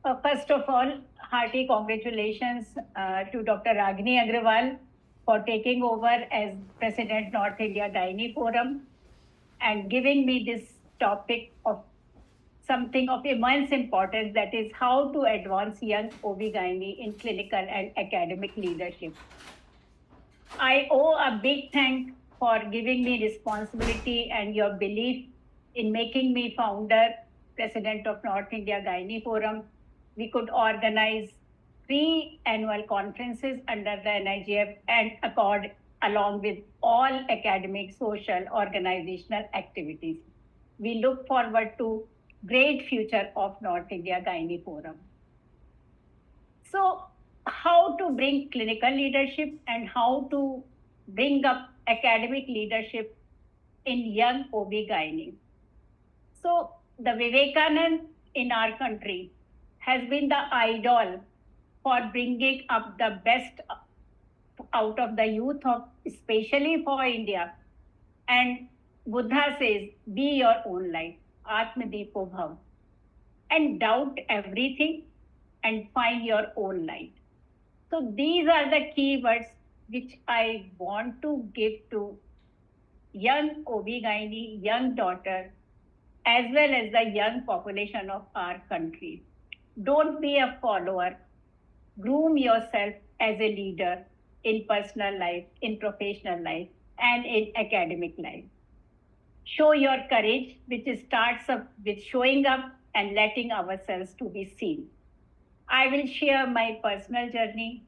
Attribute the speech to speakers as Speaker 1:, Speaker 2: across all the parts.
Speaker 1: First of all, hearty congratulations to Dr. Ragini Agrawal for taking over as President North India Gynae Forum and giving me this topic of something of immense importance, that is how to advance young OB-GYN in clinical and academic leadership. I owe a big thank for giving me responsibility and your belief in making me founder, president of North India Gynae Forum. We could organize 3 annual conferences under the NIGF and accord along with all academic, social, organizational activities. We look forward to great future of North India Gynae Forum. So how to bring clinical leadership and how to bring up academic leadership in young OB-GYN. So the Vivekanand in our country has been the idol for bringing up the best out of the youth of, especially for India. And Buddha says, be your own light, Atmadipo Bhav, and doubt everything and find your own light. So these are the key words which I want to give to young OB-GYN, young daughter, as well as the young population of our country. Don't be a follower. Groom yourself as a leader in personal life, in professional life, and in academic life. Show your courage, which starts up with showing up and letting ourselves to be seen. I will share my personal journey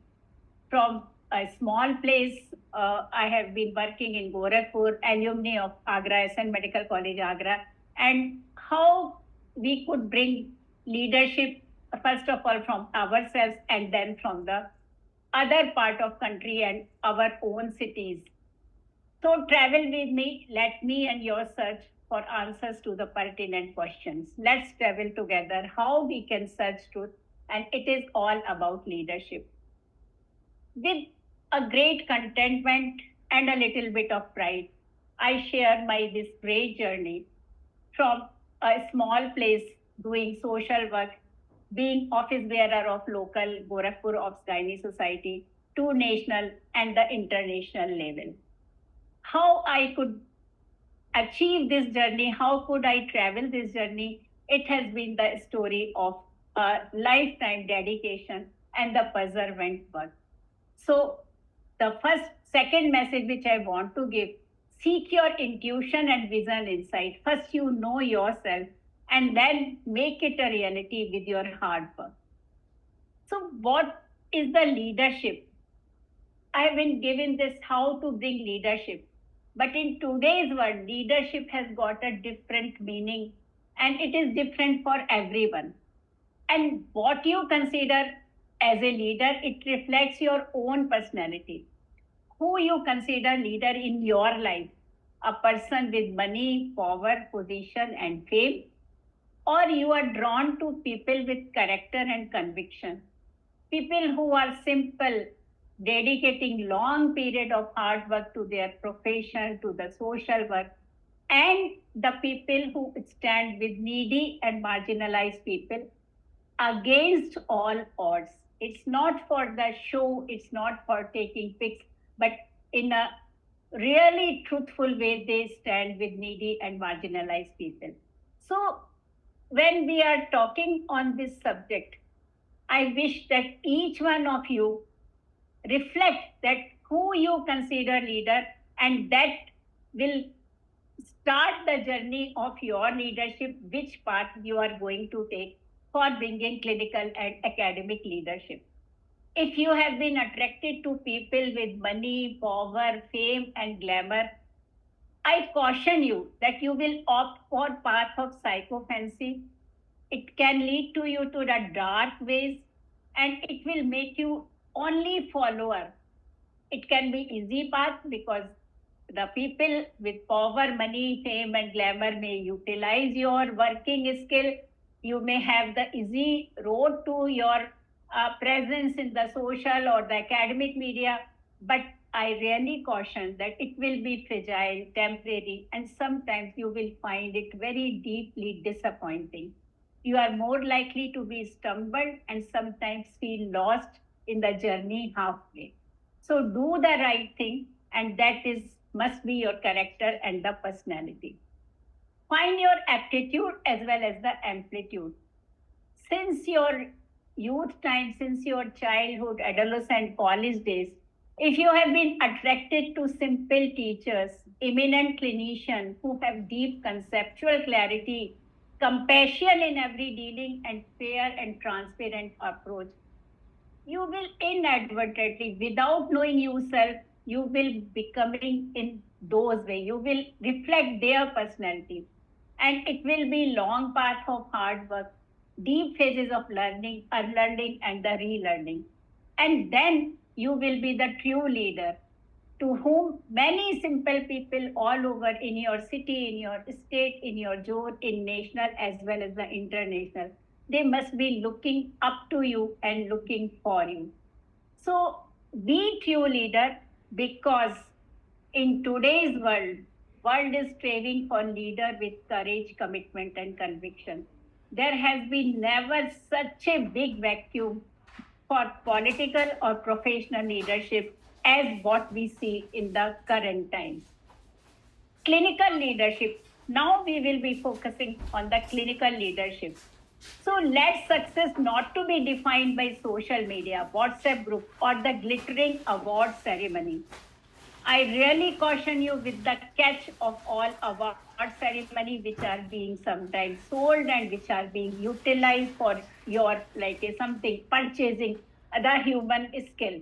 Speaker 1: from a small place. I have been working in Gorakhpur, alumni of Agra, SN Medical College, Agra, and how we could bring leadership, first of all, from ourselves and then from the other part of country and our own cities. So travel with me, let me and your search for answers to the pertinent questions. Let's travel together how we can search truth, and it is all about leadership. With a great contentment and a little bit of pride, I share this great journey from a small place doing social work, being office bearer of local Gorakhpur Obs-Gynae Society to national and the international level. How I could achieve this journey, how could I travel this journey? It has been the story of a lifetime dedication and the perseverant work. So the second message which I want to give, seek your intuition and vision insight. First, you know yourself and then make it a reality with your hard work. So what is the leadership? I have been given this how to bring leadership. But in today's world, leadership has got a different meaning and it is different for everyone. And what you consider as a leader, it reflects your own personality. Who you consider leader in your life, a person with money, power, position, and fame, or you are drawn to people with character and conviction, people who are simple, dedicating long period of hard work to their profession, to the social work, and the people who stand with needy and marginalized people against all odds. It's not for the show, it's not for taking pics, but in a really truthful way, they stand with needy and marginalized people. So when we are talking on this subject, I wish that each one of you reflect that who you consider leader, and that will start the journey of your leadership, which path you are going to take for bringing clinical and academic leadership. If you have been attracted to people with money, power, fame, and glamour, I caution you that you will opt for path of psychophancy. It can lead to you to the dark ways, and it will make you only follower. It can be easy path because the people with power, money, fame, and glamour may utilize your working skill. You may have the easy road to your presence in the social or the academic media, but I really caution that it will be fragile, temporary, and sometimes you will find it very deeply disappointing. you are more likely to be stumbled and sometimes feel lost in the journey halfway. So do the right thing, and that is must be your character and the personality. Find your aptitude as well as the amplitude. Since your youth time, since your childhood, adolescent, college days, if you have been attracted to simple teachers, eminent clinicians who have deep conceptual clarity, compassion in every dealing, and fair and transparent approach, you will inadvertently, without knowing yourself, you will becoming in those way. You will reflect their personality. And it will be long path of hard work, deep phases of learning, unlearning, and the relearning. And then you will be the true leader to whom many simple people all over in your city, in your state, in your zone, in national as well as the international, they must be looking up to you and looking for you. So be true leader, because in today's world is striving for leader with courage, commitment, and conviction. There has been never such a big vacuum for political or professional leadership as what we see in the current times. Clinical leadership. Now we will be focusing on the clinical leadership. So let success not to be defined by social media, WhatsApp group, or the glittering award ceremony. I really caution you with the catch of all award ceremony which are being sometimes sold and which are being utilized for your like a something purchasing the human skill.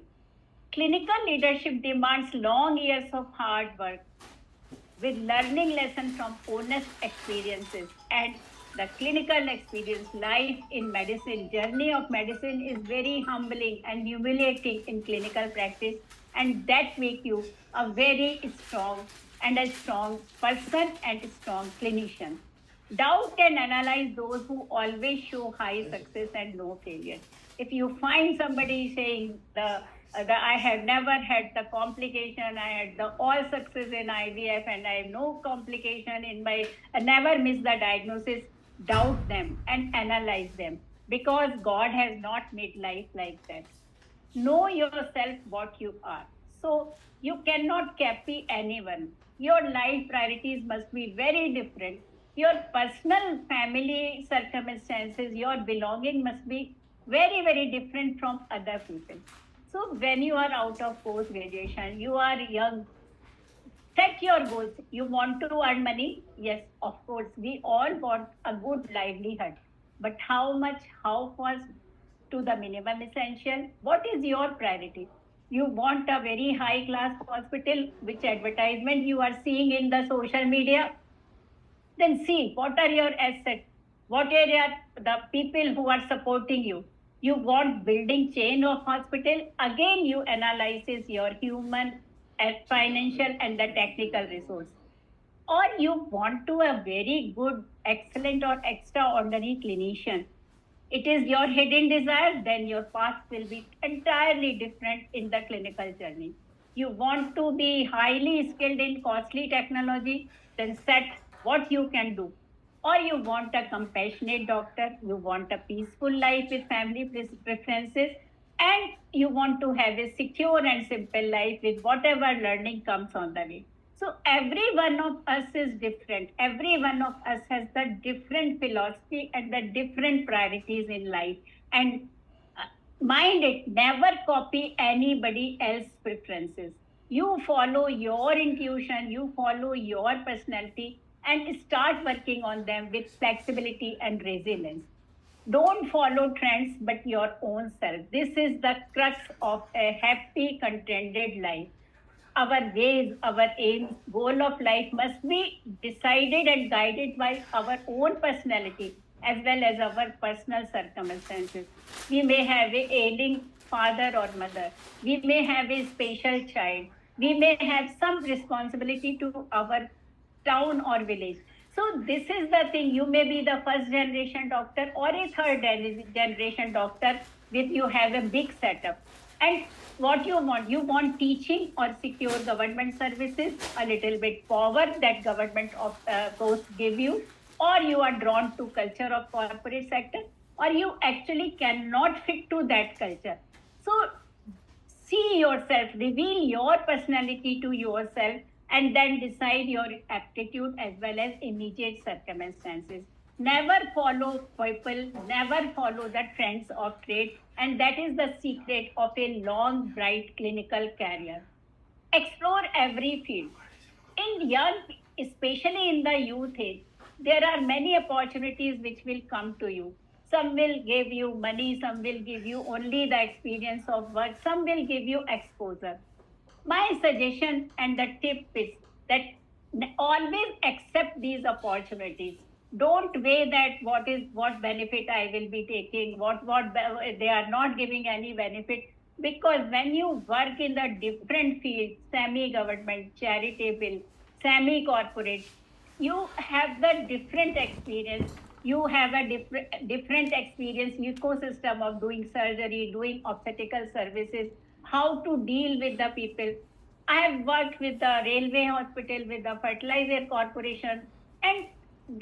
Speaker 1: Clinical leadership demands long years of hard work with learning lessons from honest experiences, and the clinical experience. Life in medicine, journey of medicine is very humbling and humiliating in clinical practice, and that make you a very strong and a strong person and a strong clinician. Doubt can analyze those who always show high success and no failure. If you find somebody saying the I have never had the complication, I had the all success in IVF, and I have no complication in my, I never miss the diagnosis, doubt them and analyze them, because God has not made life like that. Know yourself what you are. So you cannot copy anyone. Your life priorities must be very different. Your personal family circumstances, your belonging must be very, very different from other people. So when you are out of post graduation, you are young, set your goals. You want to earn money? Yes, of course. We all want a good livelihood. But how much, how fast, to the minimum essential? What is your priority? You want a very high class hospital, which advertisement you are seeing in the social media? Then see what are your assets, what are the people who are supporting you. You want building chain of hospital, again you analyzes your human and financial and the technical resource. Or you want to a very good, excellent or extraordinary clinician, it is your hidden desire, then your path will be entirely different in the clinical journey. You want to be highly skilled in costly technology, then set what you can do. Or you want a compassionate doctor, you want a peaceful life with family preferences, and you want to have a secure and simple life with whatever learning comes on the way. So every one of us is different. Every one of us has the different philosophy and the different priorities in life. And mind it, never copy anybody else's preferences. You follow your intuition, you follow your personality, and start working on them with flexibility and resilience. Don't follow trends, but your own self. This is the crux of a happy, contented life. Our ways, our aims, goal of life must be decided and guided by our own personality as well as our personal circumstances. We may have a ailing father or mother. We may have a special child. We may have some responsibility to our town or village. So this is the thing. You may be the first generation doctor or a third generation doctor with you have a big setup. And what you want teaching or secure government services, a little bit power that government of course give you, or you are drawn to culture of corporate sector, or you actually cannot fit to that culture. So see yourself, reveal your personality to yourself, and then decide your aptitude as well as immediate circumstances. Never follow people, never follow the trends of trade, and that is the secret of a long, bright clinical career. Explore every field. In young, especially in the youth age, there are many opportunities which will come to you. Some will give you money, some will give you only the experience of work, some will give you exposure. My suggestion and the tip is that always accept these opportunities. Don't weigh that what benefit I will be taking, they are not giving any benefit, because when you work in the different fields, semi-government, charitable, semi-corporate, you have the different experience. You have a different experience ecosystem of doing surgery, doing obstetrical services, how to deal with the people. I have worked with the railway hospital, with the fertilizer corporation, and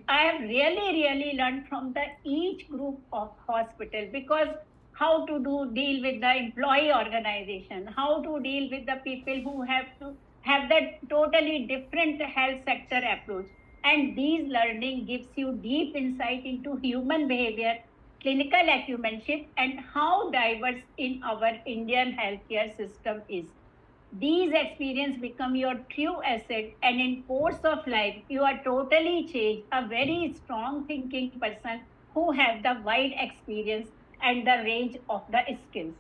Speaker 1: I have really learned from the each group of hospital, because how to deal with the employee organization, how to deal with the people who have to have that totally different health sector approach. And these learning gives you deep insight into human behavior, clinical acumenship, and how diverse in our Indian healthcare system is. These experiences become your true asset, and in course of life, you are totally changed, a very strong thinking person who have the wide experience and the range of the skills.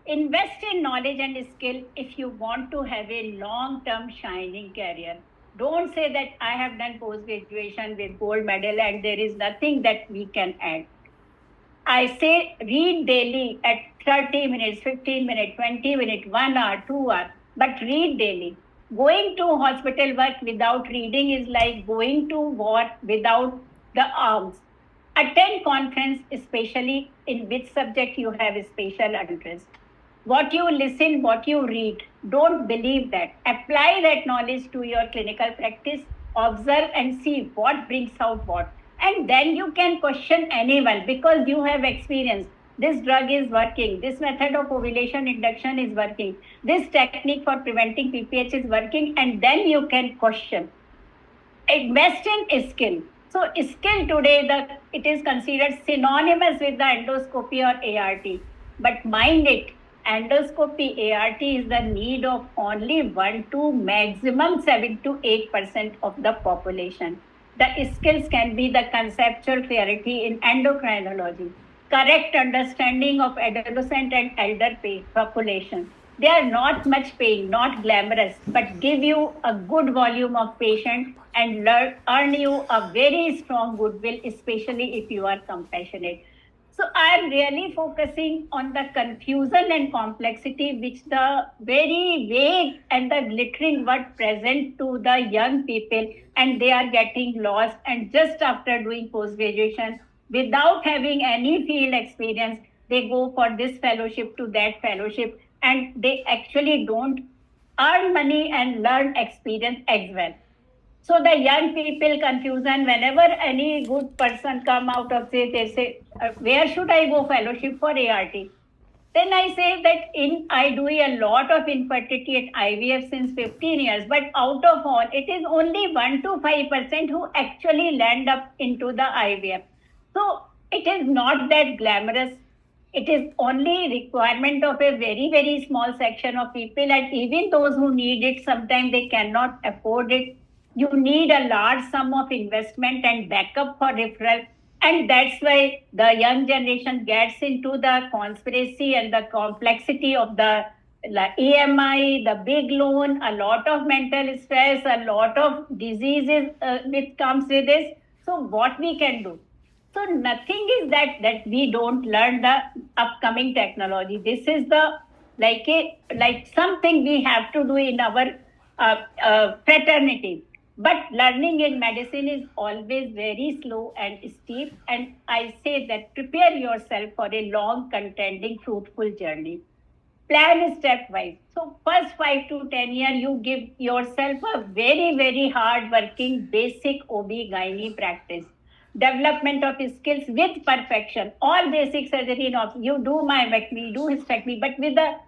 Speaker 1: Invest in knowledge and skill if you want to have a long-term shining career. Don't say that I have done post-graduation with gold medal and there is nothing that we can add. I say read daily at 30 minutes, 15 minutes, 20 minutes, 1 hour, 2 hours, but read daily. Going to hospital work without reading is like going to war without the arms. Attend conference, especially in which subject you have a special interest. What you listen, what you read, don't believe that. Apply that knowledge to your clinical practice, observe and see what brings out what. And then you can question anyone because you have experience. This drug is working. This method of ovulation induction is working. This technique for preventing PPH is working. And then you can question. Invest in skill. So skill today, it is considered synonymous with the endoscopy or ART. But mind it, endoscopy ART is the need of only 1 to maximum 7 to 8% of the population. The skills can be the conceptual clarity in endocrinology, correct understanding of adolescent and elder population. They are not much paying, not glamorous, but give you a good volume of patient and earn you a very strong goodwill, especially if you are compassionate. So I am really focusing on the confusion and complexity which the very vague and the glittering word present to the young people, and they are getting lost. And just after doing post-graduation, without having any field experience, they go for this fellowship to that fellowship, and they actually don't earn money and learn experience as well. So the young people confusion, whenever any good person come out of this, they say, where should I go fellowship for ART? Then I say that I do a lot of infertility at IVF since 15 years, but out of all, it is only 1 to 5% who actually land up into the IVF. So it is not that glamorous. It is only requirement of a very small section of people, and even those who need it, sometimes they cannot afford it. You need a large sum of investment and backup for referral. And that's why the young generation gets into the conspiracy and the complexity of the EMI, the big loan, a lot of mental stress, a lot of diseases which comes with this. So what we can do? So nothing is that we don't learn the upcoming technology. This is the like something we have to do in our fraternity. But learning in medicine is always very slow and steep. And I say that prepare yourself for a long, contending, fruitful journey. plan stepwise. So first 5 to 10 years, you give yourself a very, very hard working basic OB-GYN practice. Development of skills with perfection. All basic surgery, you do myomectomy, do hysterectomy, but with a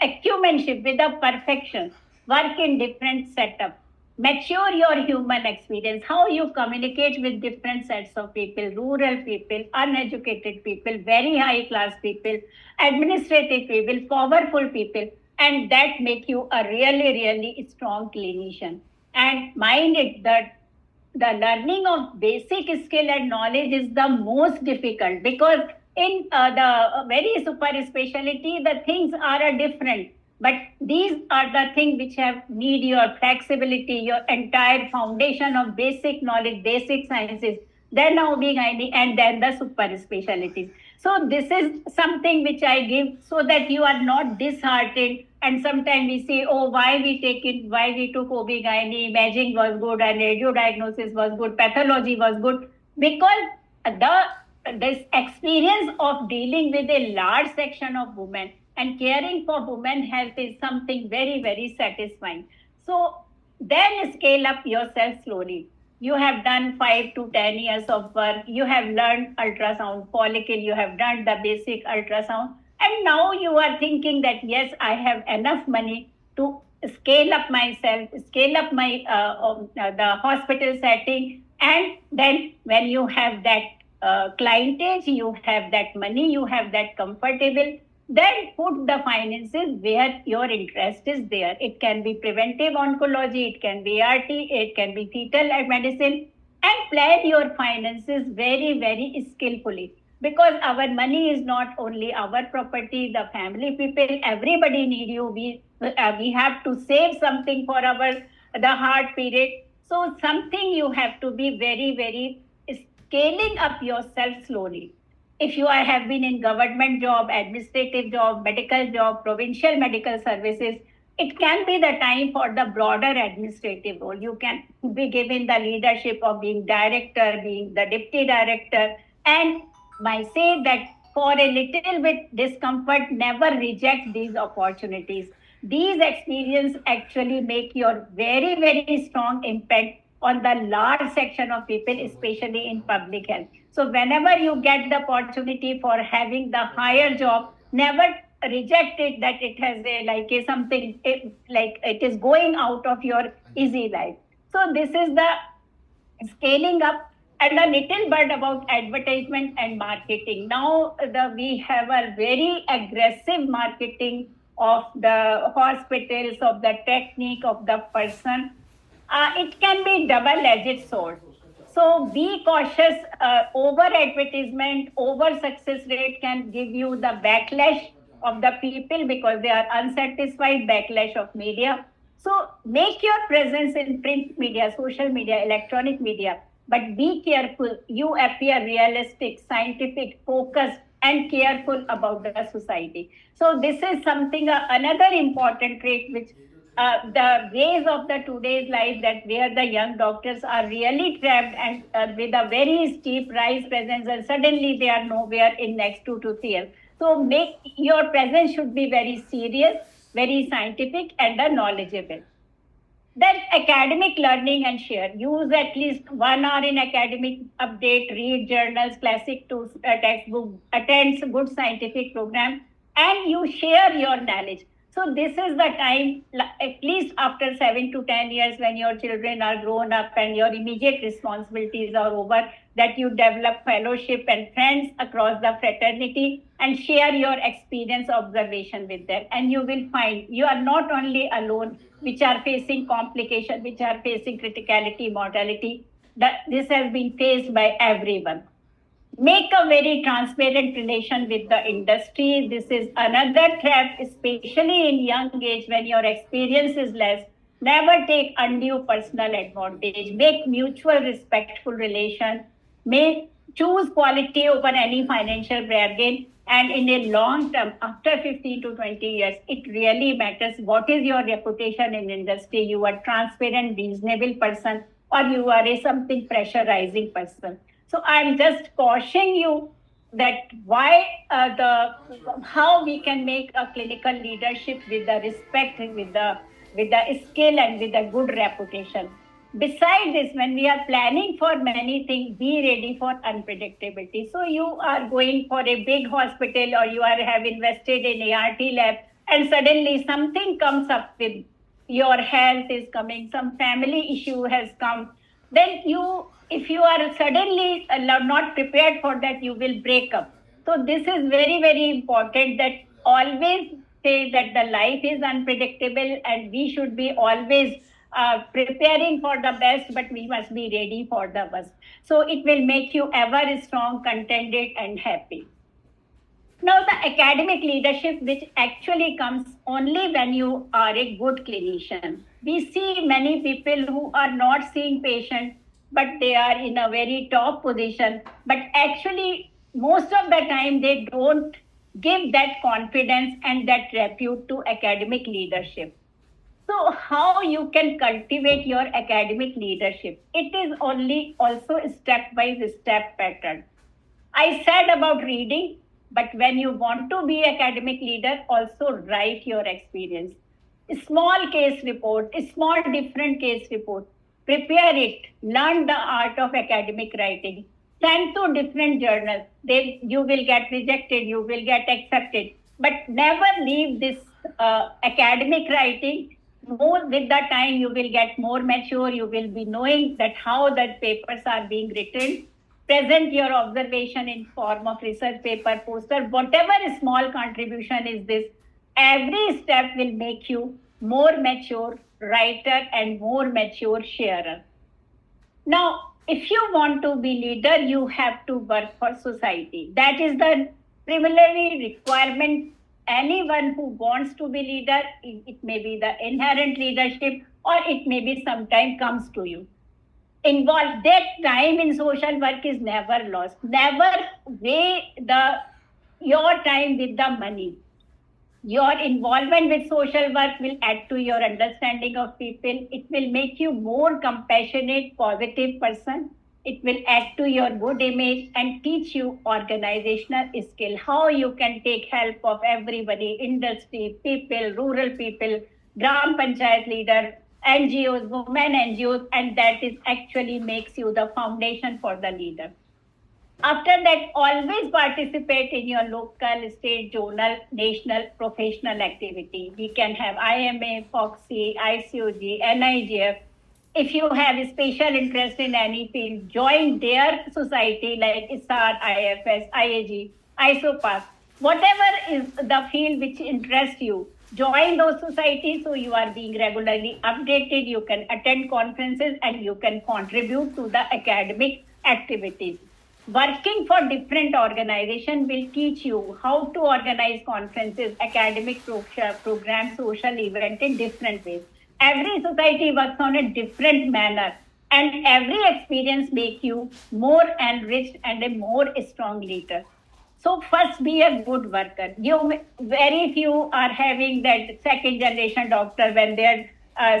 Speaker 1: acumenship, with a perfection. Work in different setup. Mature your human experience, how you communicate with different sets of people, rural people, uneducated people, very high class people, administrative people, powerful people, and that make you a really, really strong clinician. And mind it that the learning of basic skill and knowledge is the most difficult, because in the very super specialty, the things are different. But these are the things which have need your flexibility, your entire foundation of basic knowledge, basic sciences, then OB-GYN, and then the super specialties. So this is something which I give so that you are not disheartened. And sometimes we say, oh, why we took OB-GYN, imaging was good and radio diagnosis was good, pathology was good, because this experience of dealing with a large section of women and caring for women health is something very, very satisfying. So then scale up yourself slowly. You have done 5 to 10 years of work. You have learned ultrasound follicle. You have done the basic ultrasound. And now you are thinking that, yes, I have enough money to scale up myself, scale up my the hospital setting. And then when you have that clientage, you have that money, you have that comfortable, then put the finances where your interest is there. It can be preventive oncology, it can be RT, it can be fetal medicine, and plan your finances very, very skillfully. Because our money is not only our property, the family people, everybody need you. We have to save something for the hard period. So something you have to be very, very scaling up yourself slowly. If you have been in government job, administrative job, medical job, provincial medical services, it can be the time for the broader administrative role. You can be given the leadership of being director, being the deputy director, and I say that for a little bit discomfort, never reject these opportunities. These experiences actually make your very, very strong impact on the large section of people, especially in public health. So whenever you get the opportunity for having the higher job, never reject it that it has something like it is going out of your easy life. So this is the scaling up. And a little bit about advertisement and marketing. Now we have a very aggressive marketing of the hospitals, of the technique, of the person. It can be double-edged sword. So be cautious. Over advertisement, over success rate can give you the backlash of the people because they are unsatisfied, backlash of media. So make your presence in print media, social media, electronic media, but be careful. You appear realistic, scientific, focused, and careful about the society. So this is something, another important trait which the ways of the today's life, that where the young doctors are really trapped and with a very steep rise presence, and suddenly they are nowhere in next 2 to 3 years. So make your presence should be very serious, very scientific, and knowledgeable. Then academic learning and share. Use at least 1 hour in academic update, read journals, classic textbook, attend good scientific program, and you share your knowledge. So this is the time, at least after 7 to 10 years, when your children are grown up and your immediate responsibilities are over, that you develop fellowship and friends across the fraternity and share your experience observation with them. And you will find you are not only alone, which are facing complication, which are facing criticality, mortality. This has been faced by everyone. Make a very transparent relation with the industry. This is another trap, especially in young age when your experience is less. Never take undue personal advantage. Make mutual respectful relation. Choose quality over any financial bargain. And in a long term, after 15 to 20 years, it really matters what is your reputation in industry. You are transparent, reasonable person, or you are a something pressurizing person. So I'm just cautioning you that why how we can make a clinical leadership with the respect, with the skill and with a good reputation. Besides this, when we are planning for many things, be ready for unpredictability. So you are going for a big hospital, or you have invested in ART lab, and suddenly something comes up with your health is coming, some family issue has come, then if you are suddenly not prepared for that, you will break up. So this is very, very important, that always say that the life is unpredictable and we should be always preparing for the best, but we must be ready for the worst. So it will make you ever strong, contented, and happy. Now, the academic leadership, which actually comes only when you are a good clinician. We see many people who are not seeing patients, but they are in a very top position. But actually, most of the time, they don't give that confidence and that repute to academic leadership. So, how you can cultivate your academic leadership? It is only also step by step pattern. I said about reading, but when you want to be academic leader, also write your experience. Small case report, small different case report. Prepare it. Learn the art of academic writing. Send to different journals. You will get rejected, you will get accepted. But never leave this academic writing. More with the time, you will get more mature. You will be knowing that how the papers are being written. Present your observation in form of research paper, poster, whatever small contribution is this. Every step will make you more mature writer and more mature sharer. Now, if you want to be leader, you have to work for society. That is the preliminary requirement. Anyone who wants to be leader, it may be the inherent leadership, or it may be sometime comes to you. Involved, that time in social work is never lost. Never weigh your time with the money. Your involvement with social work will add to your understanding of people. It will make you more compassionate, positive person. It will add to your good image and teach you organizational skill, how you can take help of everybody, industry, people, rural people, gram panchayat leader, NGOs, women NGOs, and that is actually makes you the foundation for the leader. After that, always participate in your local, state, zonal, national, professional activity. We can have IMA, FOXY, ICOG, NIGF. If you have a special interest in any field, join their society like ISAR, IFS, IAG, ISOPAS. Whatever is the field which interests you, join those societies so you are being regularly updated. You can attend conferences and you can contribute to the academic activities. Working for different organizations will teach you how to organize conferences, academic programs, social events in different ways. Every society works on a different manner, and every experience makes you more enriched and a more strong leader. So first, be a good worker. Very few are having that second generation doctor when their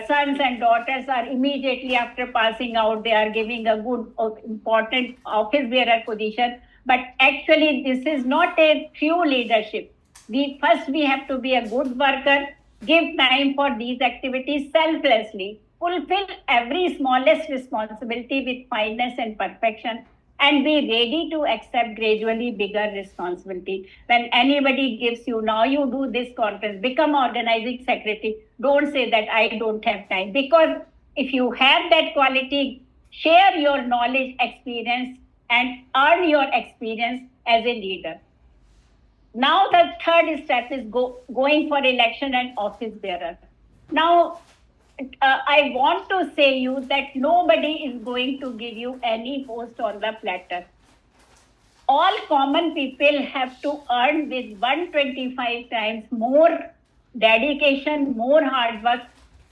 Speaker 1: sons and daughters are immediately after passing out, they are giving a good, important office bearer position. But actually, this is not a true leadership. We have to be a good worker, give time for these activities selflessly, fulfill every smallest responsibility with fineness and perfection, and be ready to accept gradually bigger responsibility. When anybody gives you, now you do this conference, become organizing secretary, don't say that I don't have time. Because if you have that quality, share your knowledge, experience, and earn your experience as a leader. Now the third step is going for election and office bearer. Now, I want to say you that nobody is going to give you any post on the platter. All common people have to earn with 125 times more dedication, more hard work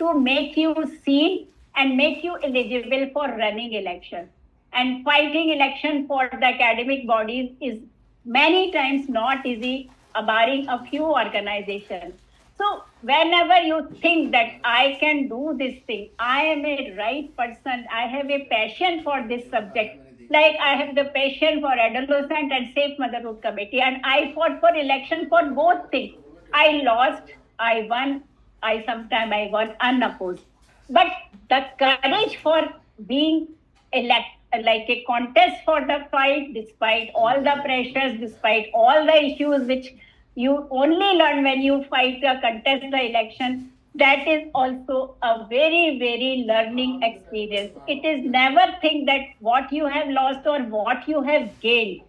Speaker 1: to make you seen and make you eligible for running election. And fighting election for the academic bodies is many times not easy, barring a few organizations. So whenever you think that I can do this thing, I am a right person, I have a passion for this subject, Like I have the passion for adolescent and safe motherhood committee, and I fought for election for both things. I lost, I won, I won unopposed. But the courage for being elect, like a contest for the fight, despite all the pressures, despite all the issues which you only learn when you fight the contest the election, that is also a very, very learning experience. It is never think that what you have lost or what you have gained.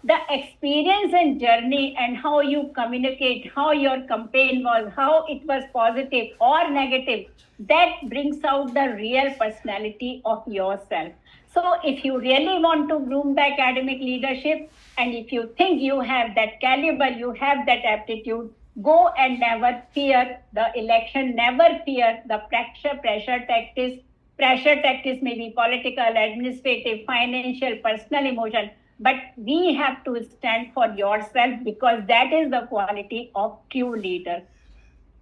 Speaker 1: The experience and journey and how you communicate, how your campaign was, how it was positive or negative, that brings out the real personality of yourself. So if you really want to groom the academic leadership, and if you think you have that caliber, you have that aptitude, go and never fear the election, never fear the pressure tactics. Pressure tactics may be political, administrative, financial, personal, emotion, but we have to stand for yourself because that is the quality of true leader.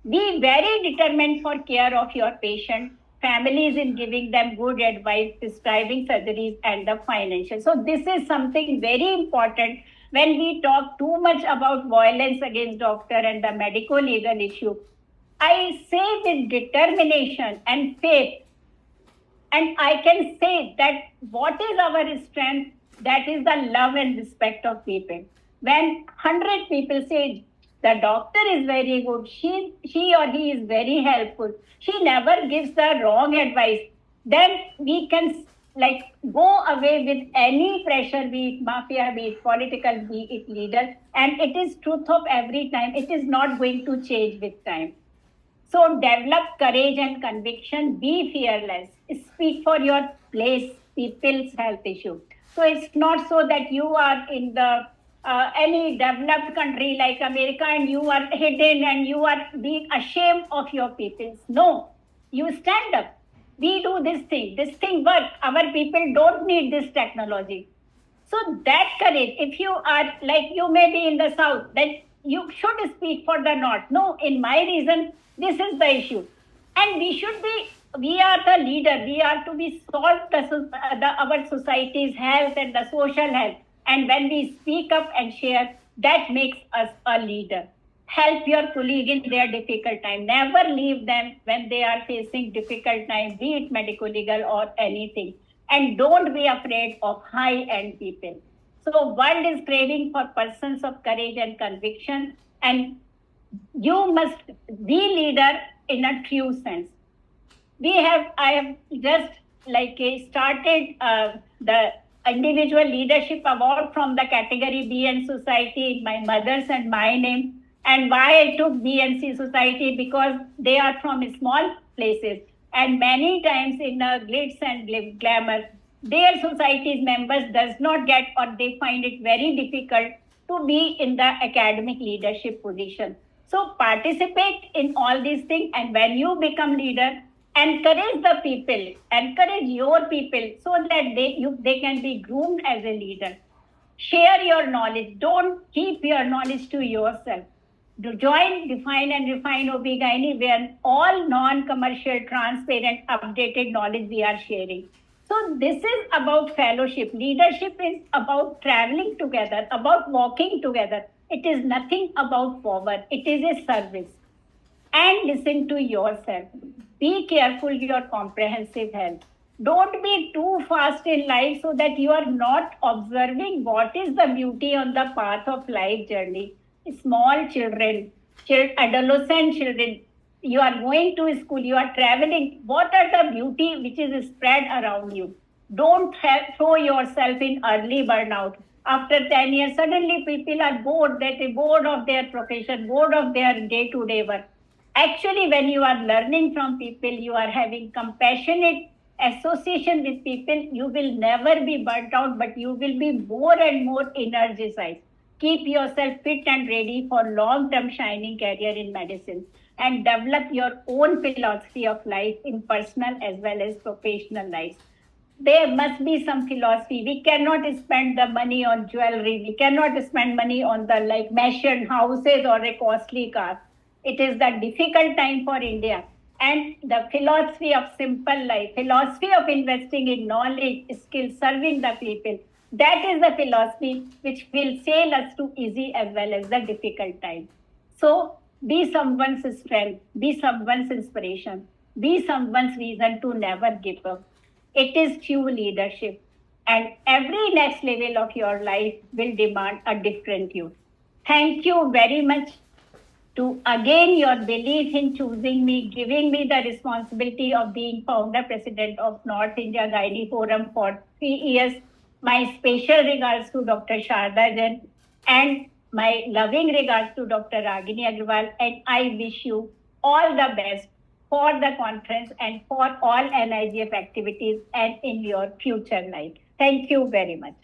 Speaker 1: Be very determined for care of your patient, families in giving them good advice, prescribing surgeries, and the financial. So this is something very important when we talk too much about violence against doctor and the medico-legal issue. I say with determination and faith, and I can say that what is our strength, that is the love and respect of people. When 100 people say the doctor is very good, she or he is very helpful, she never gives the wrong advice, then we can like go away with any pressure, be it mafia, be it political, be it leader, and it is truth of every time. It is not going to change with time. So develop courage and conviction, be fearless, speak for your place, people's health issue. So it's not so that you are in the any developed country like America and you are hidden and you are being ashamed of your peoples. No, you stand up. We do this thing work. Our people don't need this technology. So that courage, if you are like you may be in the south, then you should speak for the north. No, in my reason, this is the issue. And we are the leader. We are to be solve our society's health and the social health. And when we speak up and share, that makes us a leader. Help your colleague in their difficult time. Never leave them when they are facing difficult time, be it medical, legal, or anything. And don't be afraid of high-end people. So world is craving for persons of courage and conviction, and you must be leader in a true sense. I have just started the individual leadership award from the category B and society in my mother's and my name. And why I took B and C society, because they are from small places. And many times in glitz and glamour, their society's members does not get, or they find it very difficult to be in the academic leadership position. So participate in all these things, and when you become leader, encourage the people, encourage your people so that they can be groomed as a leader. Share your knowledge. Don't keep your knowledge to yourself. To join, define and refine OB-GYN, where all non-commercial, transparent, updated knowledge we are sharing. So this is about fellowship. Leadership is about traveling together, about walking together. It is nothing about power. It is a service. And listen to yourself. Be careful your comprehensive health. Don't be too fast in life so that you are not observing what is the beauty on the path of life journey. Small children, adolescent children, you are going to school, you are traveling. What are the beauty which is spread around you? Don't throw yourself in early burnout. After 10 years, suddenly people are bored, bored of their profession, bored of their day-to-day work. Actually, when you are learning from people, you are having compassionate association with people, you will never be burnt out, but you will be more and more energized. Keep yourself fit and ready for long-term shining career in medicine, and develop your own philosophy of life in personal as well as professional life. There must be some philosophy. We cannot spend the money on jewelry. We cannot spend money on the mansion houses or a costly car. It is the difficult time for India. and the philosophy of simple life, philosophy of investing in knowledge, skill, serving the people. That is the philosophy which will sail us to easy as well as the difficult times. So be someone's strength, be someone's inspiration, be someone's reason to never give up. It is true leadership. And every next level of your life will demand a different you. Thank you very much to again your belief in choosing me, giving me the responsibility of being founder president of North India Gynae Forum for 3 years. My special regards to Dr. Sharda Jain and my loving regards to Dr. Ragini Agrawal. And I wish you all the best for the conference and for all NIGF activities and in your future life. Thank you very much.